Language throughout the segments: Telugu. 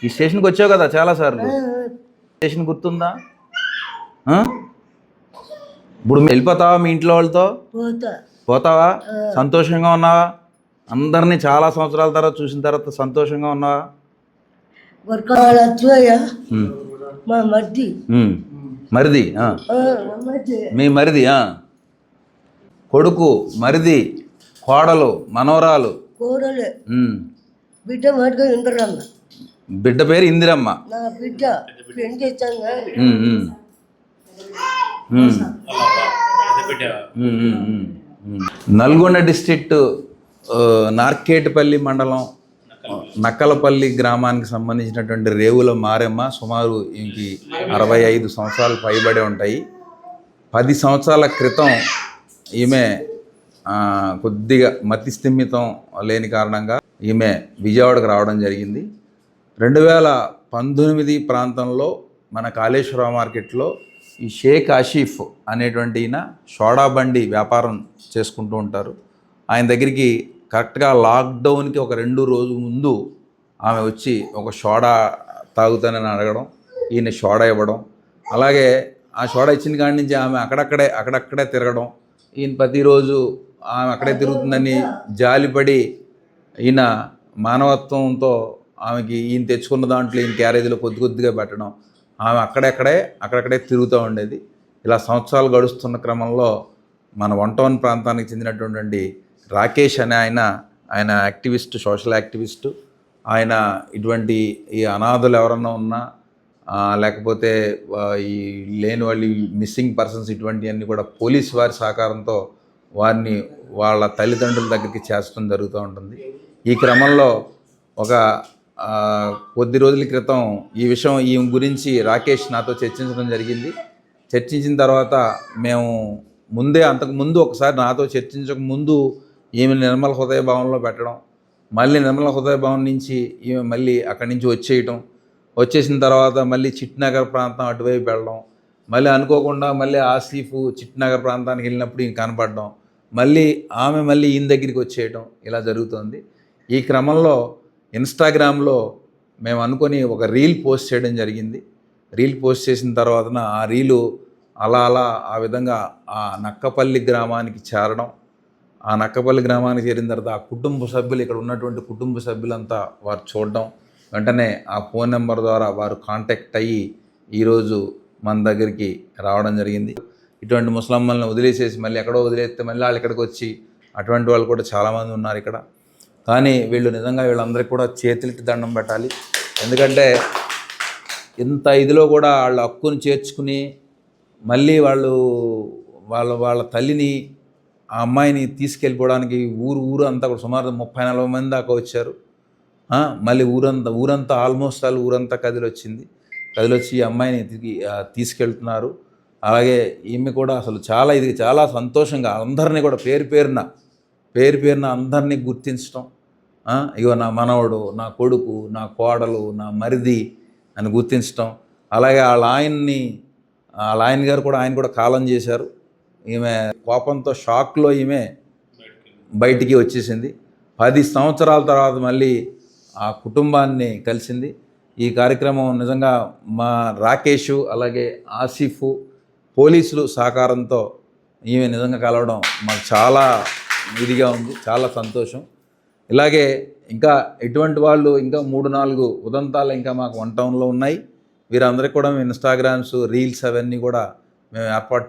ఈ స్టేషన్కి వచ్చావు కదా చాలాసార్లు, స్టేషన్ గుర్తుందా? ఇప్పుడు వెళ్ళిపోతావా మీ ఇంట్లో వాళ్ళతో? పోతావా? సంతోషంగా ఉన్నావా? అందరినీ చాలా సంవత్సరాల తర్వాత చూసిన తర్వాత సంతోషంగా ఉన్నావా? మరిది మీ మరిది కొడుకు, మరిది, కోడలు, మనవరాలు. బిడ్డ పేరు ఇందిరమ్మ. నల్గొండ డిస్ట్రిక్ట్ నార్కేట్పల్లి మండలం నక్కలపల్లి గ్రామానికి సంబంధించినటువంటి రేవుల మారెమ్మ సుమారు ఇంకి 65 సంవత్సరాలు పైబడి ఉంటాయి. 10 సంవత్సరాల క్రితం ఈమె కొద్దిగా మతి స్థిమితం లేని కారణంగా ఈమె విజయవాడకు రావడం జరిగింది. 2019 ప్రాంతంలో మన కాళేశ్వర మార్కెట్లో ఈ షేక్ ఆషిఫ్ అనేటువంటి ఈయన సోడా బండి వ్యాపారం చేసుకుంటూ ఉంటారు. ఆయన దగ్గరికి కరెక్ట్గా లాక్డౌన్కి ఒక 2 రోజుల ముందు ఆమె వచ్చి ఒక సోడా తాగుతానని అడగడం, ఈయన సోడా ఇవ్వడం, అలాగే ఆ సోడా ఇచ్చిన కాడి నుంచి ఆమె అక్కడక్కడే తిరగడం, ఈయన ప్రతిరోజు ఆమె అక్కడే తిరుగుతుందని జాలిపడి ఈయన మానవత్వంతో ఆమెకి ఈయన తెచ్చుకున్న దాంట్లో ఈయన క్యారేజీలో కొద్దిగా పెట్టడం, ఆమె అక్కడక్కడే తిరుగుతూ ఉండేది. ఇలా సంవత్సరాలు గడుస్తున్న క్రమంలో మన 1 టౌన్ ప్రాంతానికి చెందినటువంటి రాకేష్ అనే ఆయన యాక్టివిస్ట్, సోషల్ యాక్టివిస్టు. ఆయన ఇటువంటి ఈ అనాథలు ఎవరన్నా ఉన్నా లేకపోతే ఈ లేని వాళ్ళు, మిస్సింగ్ పర్సన్స్ ఇటువంటివన్నీ కూడా పోలీస్ వారి సహకారంతో వారిని వాళ్ళ తల్లిదండ్రుల దగ్గరికి చేర్చడం జరుగుతూ ఉంటుంది. ఈ క్రమంలో ఒక కొద్ది రోజుల క్రితం ఈ విషయం ఈ గురించి రాకేష్ నాతో చర్చించడం జరిగింది. చర్చించిన తర్వాత మేము అంతకుముందు ఒకసారి నాతో చర్చించక ముందు ఈమె నిర్మల హృదయ భవన్లో పెట్టడం, మళ్ళీ నిర్మల హృదయ భవన్ నుంచి ఈమె మళ్ళీ అక్కడి నుంచి వచ్చేసిన తర్వాత మళ్ళీ చిట్నగర్ ప్రాంతం అటువైపు వెళ్ళడం, మళ్ళీ అనుకోకుండా మళ్ళీ ఆసిఫ్ చిట్నగర్ ప్రాంతానికి వెళ్ళినప్పుడు ఈయన కనపడడం, ఆమె మళ్ళీ ఈయన దగ్గరికి వచ్చేయడం, ఇలా జరుగుతుంది. ఈ క్రమంలో ఇన్స్టాగ్రామ్లో మేము అనుకొని ఒక రీల్ పోస్ట్ చేయడం జరిగింది. రీల్ పోస్ట్ చేసిన తర్వాత ఆ రీలు అలా ఆ విధంగా ఆ నక్కపల్లి గ్రామానికి చేరడం, ఆ నక్కపల్లి గ్రామానికి చేరిన తర్వాత ఆ కుటుంబ సభ్యులు, ఇక్కడ ఉన్నటువంటి కుటుంబ సభ్యులంతా వారు చూడడం, వెంటనే ఆ ఫోన్ నెంబర్ ద్వారా వారు కాంటాక్ట్ అయ్యి ఈరోజు మన దగ్గరికి రావడం జరిగింది. ఇటువంటి ముసలమ్మల్ని వదిలేసేసి మళ్ళీ ఎక్కడో వదిలేస్తే మళ్ళీ వాళ్ళు ఇక్కడికి వచ్చి అటువంటి వాళ్ళు కూడా చాలామంది ఉన్నారు ఇక్కడ. కానీ వీళ్ళందరికీ కూడా చేతులెత్తి దండం పెట్టాలి. ఎందుకంటే ఇంత ఇదిలో కూడా వాళ్ళ హక్కుని చేర్చుకుని మళ్ళీ వాళ్ళ తల్లిని, ఆ అమ్మాయిని తీసుకెళ్ళిపోవడానికి ఊరు అంతా కూడా సుమారు 30-40 మంది దాకా వచ్చారు. మళ్ళీ ఊరంతా ఆల్మోస్ట్ ఊరంతా కదిలొచ్చి ఈ అమ్మాయిని తీసుకెళ్తున్నారు. అలాగే ఈమె కూడా అసలు చాలా సంతోషంగా అందరినీ కూడా పేరు పేరున అందరినీ గుర్తించడం, ఇగో నా మనవడు, నా కొడుకు, నా కోడలు, నా మరిది అని గుర్తించడం. అలాగే వాళ్ళ ఆయన గారు కూడా కాలం చేశారు. ఈమె కోపంతో షాక్లో ఈమె బయటికి వచ్చేసింది. 10 సంవత్సరాల తర్వాత మళ్ళీ ఆ కుటుంబాన్ని కలిసింది. ఈ కార్యక్రమం నిజంగా మా రాకేష్ అలాగే ఆసిఫ్ పోలీసులు సహకారంతో ఈమె నిజంగా కలవడం మాకు చాలా ఇదిగా ఉంది, చాలా సంతోషం. ఇలాగే ఇంకా ఇటువంటి వాళ్ళు ఇంకా 3-4 ఉదంతాలు ఇంకా మాకు 1 టౌన్లో ఉన్నాయి. వీరందరికీ కూడా ఇన్స్టాగ్రామ్స్, రీల్స్ అవన్నీ కూడా మేము ఏర్పాటు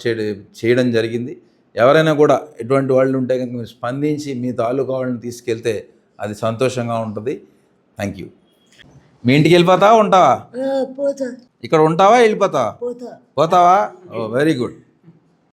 చేయడం జరిగింది. ఎవరైనా కూడా ఇటువంటి వాళ్ళు ఉంటే కనుక మీరు స్పందించి మీ తాలూకా వాళ్ళని తీసుకెళ్తే అది సంతోషంగా ఉంటుంది. Thank you. మీ ఇంటికి వెళ్ళిపోతావా, ఉంటావా? ఇక్కడ ఉంటావా, వెళ్ళిపోతావా? పోతావా? ఓ వెరీ గుడ్.